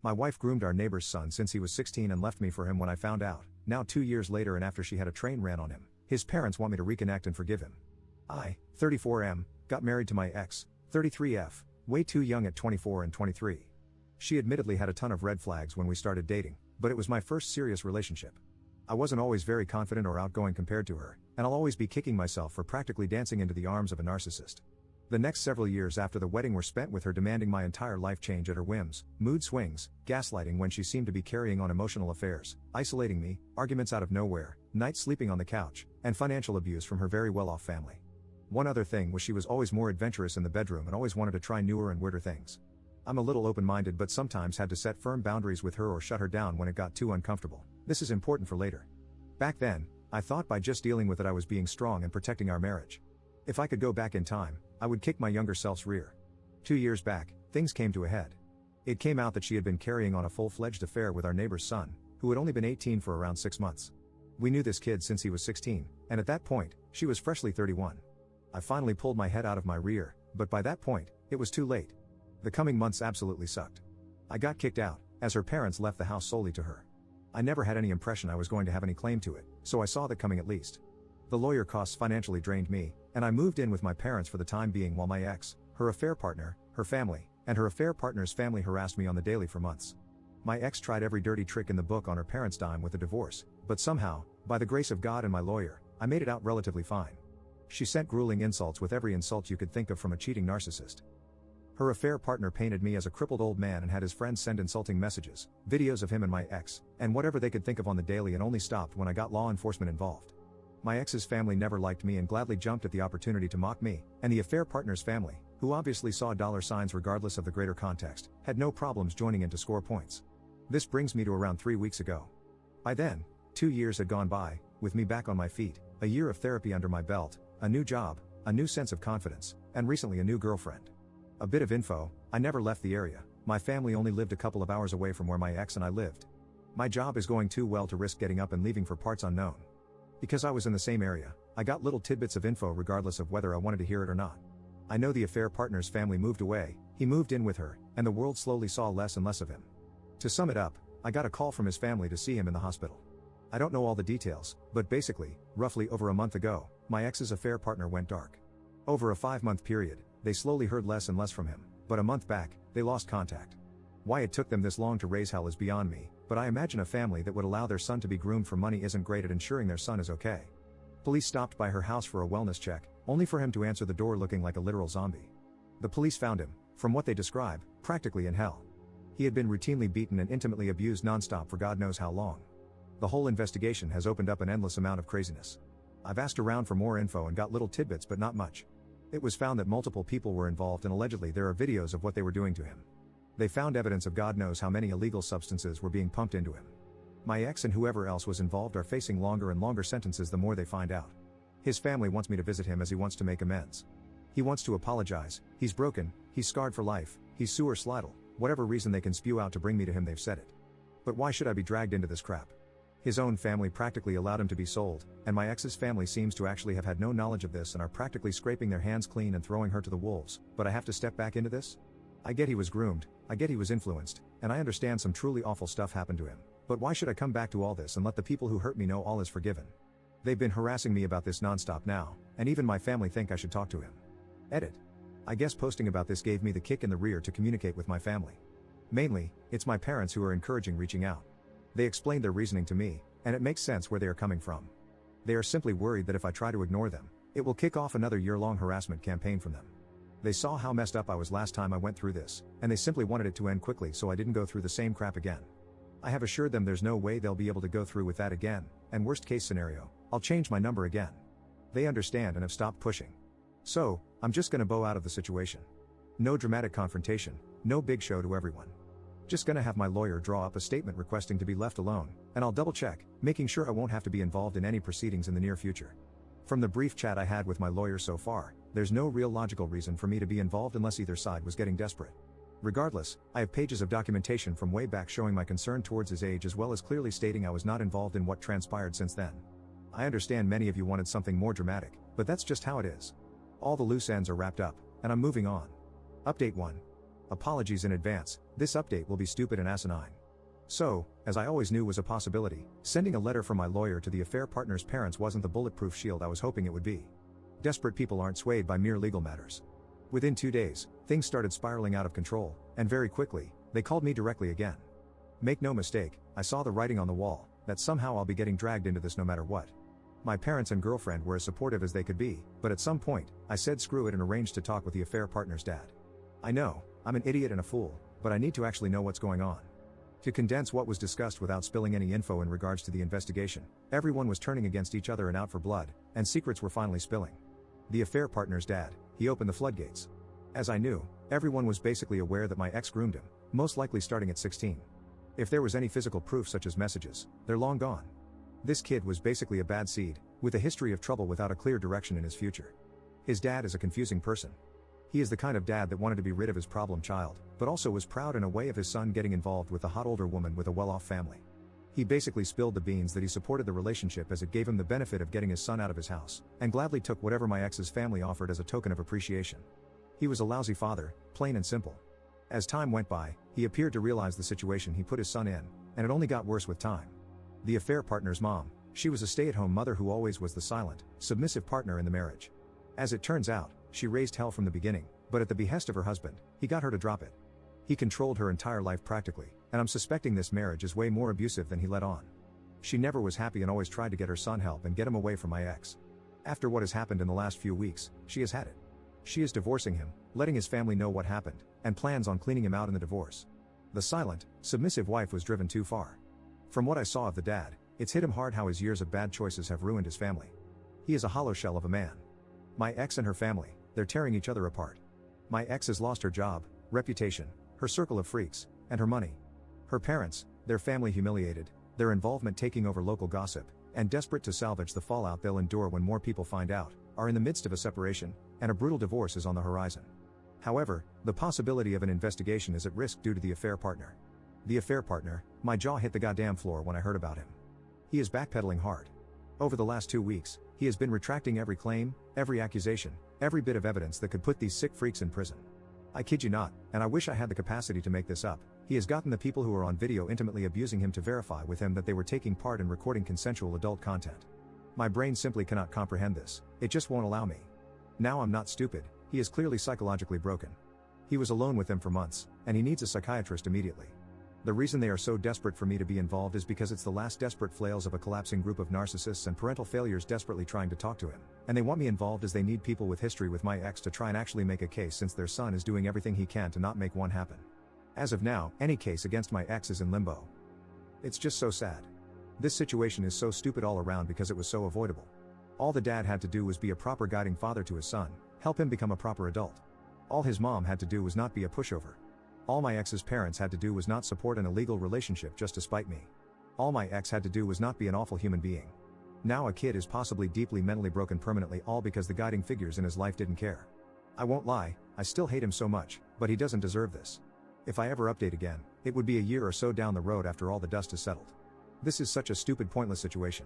My wife groomed our neighbor's son since he was 16 and left me for him when I found out. Now 2 years later and after she had a train ran on him, his parents want me to reconnect and forgive him. I, 34M, got married to my ex, 33F, way too young at 24 and 23. She admittedly had a ton of red flags when we started dating, but it was my first serious relationship. I wasn't always very confident or outgoing compared to her, and I'll always be kicking myself for practically dancing into the arms of a narcissist. The next several years after the wedding were spent with her demanding my entire life change at her whims, mood swings, gaslighting when she seemed to be carrying on emotional affairs, isolating me, arguments out of nowhere, nights sleeping on the couch, and financial abuse from her very well-off family. One other thing was she was always more adventurous in the bedroom and always wanted to try newer and weirder things. I'm a little open-minded but sometimes had to set firm boundaries with her or shut her down when it got too uncomfortable. This is important for later. Back then, I thought by just dealing with it I was being strong and protecting our marriage. If I could go back in time, I would kick my younger self's rear. 2 years back, things came to a head. It came out that she had been carrying on a full-fledged affair with our neighbor's son, who had only been 18 for around 6 months. We knew this kid since he was 16, and at that point, she was freshly 31. I finally pulled my head out of my rear, but by that point, it was too late. The coming months absolutely sucked. I got kicked out, as her parents left the house solely to her. I never had any impression I was going to have any claim to it, so I saw that coming at least. The lawyer costs financially drained me, and I moved in with my parents for the time being while my ex, her affair partner, her family, and her affair partner's family harassed me on the daily for months. My ex tried every dirty trick in the book on her parents' dime with a divorce, but somehow, by the grace of God and my lawyer, I made it out relatively fine. She sent grueling insults with every insult you could think of from a cheating narcissist. Her affair partner painted me as a crippled old man and had his friends send insulting messages, videos of him and my ex, and whatever they could think of on the daily, and only stopped when I got law enforcement involved. My ex's family never liked me and gladly jumped at the opportunity to mock me, and the affair partner's family, who obviously saw dollar signs regardless of the greater context, had no problems joining in to score points. This brings me to around 3 weeks ago. By then, 2 years had gone by, with me back on my feet, a year of therapy under my belt, a new job, a new sense of confidence, and recently a new girlfriend. A bit of info: I never left the area, my family only lived a couple of hours away from where my ex and I lived. My job is going too well to risk getting up and leaving for parts unknown. Because I was in the same area, I got little tidbits of info regardless of whether I wanted to hear it or not. I know the affair partner's family moved away, he moved in with her, and the world slowly saw less and less of him. To sum it up, I got a call from his family to see him in the hospital. I don't know all the details, but basically, roughly over a month ago, my ex's affair partner went dark. Over a 5-month period, they slowly heard less and less from him, but a month back, they lost contact. Why it took them this long to raise hell is beyond me, but I imagine a family that would allow their son to be groomed for money isn't great at ensuring their son is okay. Police stopped by her house for a wellness check, only for him to answer the door looking like a literal zombie. The police found him, from what they describe, practically in hell. He had been routinely beaten and intimately abused nonstop for God knows how long. The whole investigation has opened up an endless amount of craziness. I've asked around for more info and got little tidbits but not much. It was found that multiple people were involved and allegedly there are videos of what they were doing to him. They found evidence of God knows how many illegal substances were being pumped into him. My ex and whoever else was involved are facing longer and longer sentences the more they find out. His family wants me to visit him as he wants to make amends. He wants to apologize, he's broken, he's scarred for life, he's suicidal, whatever reason they can spew out to bring me to him they've said it. But why should I be dragged into this crap? His own family practically allowed him to be sold, and my ex's family seems to actually have had no knowledge of this and are practically scraping their hands clean and throwing her to the wolves, but I have to step back into this? I get he was groomed, I get he was influenced, and I understand some truly awful stuff happened to him, but why should I come back to all this and let the people who hurt me know all is forgiven? They've been harassing me about this nonstop now, and even my family think I should talk to him. Edit. I guess posting about this gave me the kick in the rear to communicate with my family. Mainly, it's my parents who are encouraging reaching out. They explained their reasoning to me, and it makes sense where they are coming from. They are simply worried that if I try to ignore them, it will kick off another year-long harassment campaign from them. They saw how messed up I was last time I went through this, and they simply wanted it to end quickly so I didn't go through the same crap again. I have assured them there's no way they'll be able to go through with that again, and worst case scenario, I'll change my number again. They understand and have stopped pushing. So, I'm just gonna bow out of the situation. No dramatic confrontation, no big show to everyone. Just gonna have my lawyer draw up a statement requesting to be left alone, and I'll double check, making sure I won't have to be involved in any proceedings in the near future. From the brief chat I had with my lawyer so far, there's no real logical reason for me to be involved unless either side was getting desperate. Regardless, I have pages of documentation from way back showing my concern towards his age as well as clearly stating I was not involved in what transpired since then. I understand many of you wanted something more dramatic, but that's just how it is. All the loose ends are wrapped up, and I'm moving on. Update 1. Apologies in advance, this update will be stupid and asinine. So, as I always knew was a possibility, sending a letter from my lawyer to the affair partner's parents wasn't the bulletproof shield I was hoping it would be. Desperate people aren't swayed by mere legal matters. Within 2 days, things started spiraling out of control, and very quickly, they called me directly again. Make no mistake, I saw the writing on the wall, that somehow I'll be getting dragged into this no matter what. My parents and girlfriend were as supportive as they could be, but at some point, I said screw it and arranged to talk with the affair partner's dad. I know, I'm an idiot and a fool, but I need to actually know what's going on. To condense what was discussed without spilling any info in regards to the investigation, everyone was turning against each other and out for blood, and secrets were finally spilling. The affair partner's dad, he opened the floodgates. As I knew, everyone was basically aware that my ex groomed him, most likely starting at 16. If there was any physical proof such as messages, they're long gone. This kid was basically a bad seed, with a history of trouble without a clear direction in his future. His dad is a confusing person. He is the kind of dad that wanted to be rid of his problem child, but also was proud in a way of his son getting involved with a hot older woman with a well-off family. He basically spilled the beans that he supported the relationship as it gave him the benefit of getting his son out of his house, and gladly took whatever my ex's family offered as a token of appreciation. He was a lousy father, plain and simple. As time went by, he appeared to realize the situation he put his son in, and it only got worse with time. The affair partner's mom, she was a stay-at-home mother who always was the silent, submissive partner in the marriage. As it turns out, she raised hell from the beginning, but at the behest of her husband, he got her to drop it. He controlled her entire life practically, and I'm suspecting this marriage is way more abusive than he let on. She never was happy and always tried to get her son help and get him away from my ex. After what has happened in the last few weeks, she has had it. She is divorcing him, letting his family know what happened, and plans on cleaning him out in the divorce. The silent, submissive wife was driven too far. From what I saw of the dad, it's hit him hard how his years of bad choices have ruined his family. He is a hollow shell of a man. My ex and her family, they're tearing each other apart. My ex has lost her job, reputation, her circle of freaks, and her money. Her parents, their family humiliated, their involvement taking over local gossip, and desperate to salvage the fallout they'll endure when more people find out, are in the midst of a separation, and a brutal divorce is on the horizon. However, the possibility of an investigation is at risk due to the affair partner. The affair partner, my jaw hit the goddamn floor when I heard about him. He is backpedaling hard. Over the last 2 weeks, he has been retracting every claim, every accusation, every bit of evidence that could put these sick freaks in prison. I kid you not, and I wish I had the capacity to make this up, he has gotten the people who are on video intimately abusing him to verify with him that they were taking part in recording consensual adult content. My brain simply cannot comprehend this, it just won't allow me. Now I'm not stupid, he is clearly psychologically broken. He was alone with them for months, and he needs a psychiatrist immediately. The reason they are so desperate for me to be involved is because it's the last desperate flails of a collapsing group of narcissists and parental failures desperately trying to talk to him, and they want me involved as they need people with history with my ex to try and actually make a case since their son is doing everything he can to not make one happen. As of now, any case against my ex is in limbo. It's just so sad. This situation is so stupid all around because it was so avoidable. All the dad had to do was be a proper guiding father to his son, help him become a proper adult. All his mom had to do was not be a pushover. All my ex's parents had to do was not support an illegal relationship just to spite me. All my ex had to do was not be an awful human being. Now a kid is possibly deeply mentally broken permanently, all because the guiding figures in his life didn't care. I won't lie, I still hate him so much, but he doesn't deserve this. If I ever update again, it would be a year or so down the road after all the dust has settled. This is such a stupid, pointless situation.